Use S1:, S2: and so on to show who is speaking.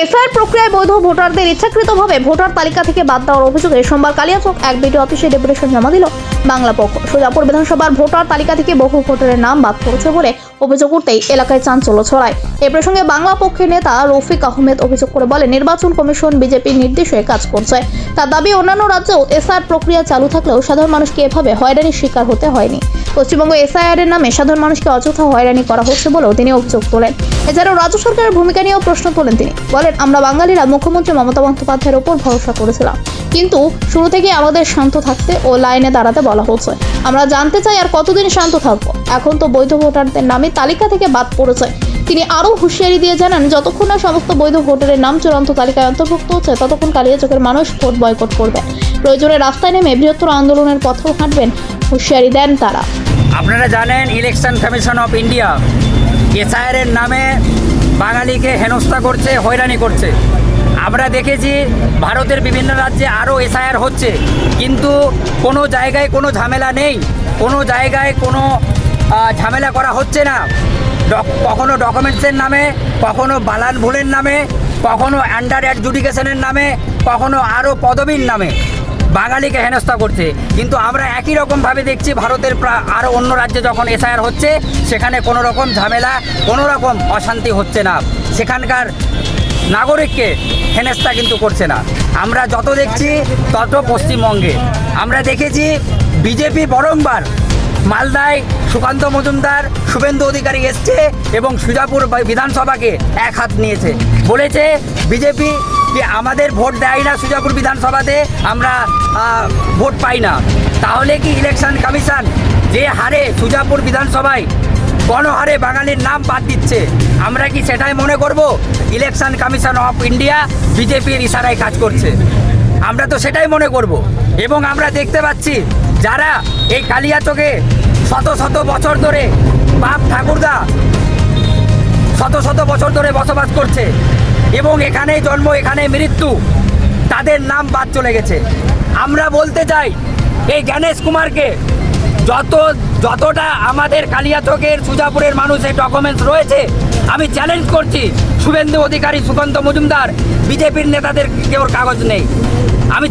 S1: SIR প্রক্রিয়ায় বৈধ ভোটারদের ইচ্ছাকৃতভাবে ভোটার তালিকা থেকে বাদ দেওয়ার অভিযোগে সোমবার কালিয়াচক এক বিডিও অফিসে ডেপুটেশন জমা দিল বাংলা পক্ষ। সুজাপুর বিধানসভার ভোটার তালিকা থেকে বহু ভোটারের নাম বাদ পড়েছে বলে অভিযোগ উঠতেই এলাকায় চাঞ্চল্য ছড়ায়। এ প্রসঙ্গে বাংলা পক্ষের নেতা রফিক আহমেদ অভিযোগ করে বলে, নির্বাচন কমিশন বিজেপির নির্দেশে কাজ করছে। তার দাবি, অন্যান্য রাজ্যেও এসআইআর প্রক্রিয়া চালু থাকলেও সাধারণ মানুষকে এভাবে হয়রানির শিকার হতে হয়নি। পশ্চিমবঙ্গ এসআইআর এর নামে সাধারণ মানুষকে অযথা হয়রানি করা হচ্ছে বলেও তিনি অভিযোগ তোলেন। এছাড়াও রাজ্য সরকারের ভূমিকা নিয়েও প্রশ্ন তোলেন তিনি। বলেন, আমরা বাঙালিরা মুখ্যমন্ত্রী মমতা বন্দ্যোপাধ্যায়ের উপর ভরসা করেছিলাম, কিন্তু শুরু থেকে আমাদের শান্ত থাকতে ও লাইনে দাঁড়াতে বলা হচ্ছে। আমরা জানতে চাই আর কতদিন শান্ত থাকবো? এখন তো বৈধ ভোটারদের নামে তালিকা থেকে বাদ পড়েছে। তিনি আরও হুঁশিয়ারি দিয়ে জানান, যতক্ষণ না সমস্ত বৈধ ভোটারের নাম চূড়ান্ত তালিকায় অন্তর্ভুক্ত হচ্ছে ততক্ষণ কালিয়াচকের মানুষ ভোট বয়কট করবে। প্রয়োজনে রাস্তায় নেমে বৃহত্তর আন্দোলনের পথেও হাঁটবেন, হুঁশিয়ারি দেন তারা।
S2: আপনারা জানেন, election commission of India SIR এর নামে বাঙালিকে হেনস্থা করছে, হয়রানি করছে। আমরা দেখেছি ভারতের বিভিন্ন রাজ্যে আরও এসআইআর হচ্ছে, কিন্তু কোনো জায়গায় কোনো ঝামেলা নেই, কোনো জায়গায় কোনো ঝামেলা করা হচ্ছে না। কখনো ডকুমেন্টসের নামে, কখনো বালান ভুলের নামে, কখনো আন্ডার অ্যাডজুডিকেশনের নামে, কখনো আরও পদবীর নামে বাঙালিকে হেনস্থা করছে। কিন্তু আমরা একই রকমভাবে দেখছি ভারতের আরও অন্য রাজ্যে যখন এসআইআর হচ্ছে সেখানে কোনো রকম ঝামেলা, কোনো রকম অশান্তি হচ্ছে না, সেখানকার নাগরিককে হেনস্থা কিন্তু করছে না। আমরা যত দেখছি তত পশ্চিমবঙ্গে আমরা দেখেছি বিজেপি বরংবার মালদায় সুকান্ত মজুমদার, শুভেন্দু অধিকারী এসছে এবং সুজাপুর বিধানসভাকে এক হাত নিয়েছে, বলেছে বিজেপি যে আমাদের ভোট দেয় না, সুজাপুর বিধানসভাতে আমরা ভোট পাই না। তাহলে কি ইলেকশন কমিশন যে হারে সুজাপুর বিধানসভায় গণহারে বাঙালির নাম বাদ দিচ্ছে, আমরা কি সেটাই মনে করব ইলেকশন কমিশন অফ ইন্ডিয়া বিজেপির ইশারায় কাজ করছে? আমরা তো সেটাই মনে করব। এবং আমরা দেখতে পাচ্ছি যারা এই কালিয়াচকে শত শত বছর ধরে বাপ ঠাকুরদা শত শত বছর ধরে বসবাস করছে এবং এখানেই জন্ম, এখানে মৃত্যু, তাদের নাম বাদ চলে গেছে। আমরা বলতে চাই এই জ্ঞানেশ কুমারকে, যতটা আমাদের কালিয়াচকের সুজাপুরের মানুষের ডকুমেন্টস রয়েছে, আমি চ্যালেঞ্জ করছি শুভেন্দু অধিকারী, সুকান্ত মজুমদার, বিজেপির নেতাদের কেউ কাগজ নেই। আমি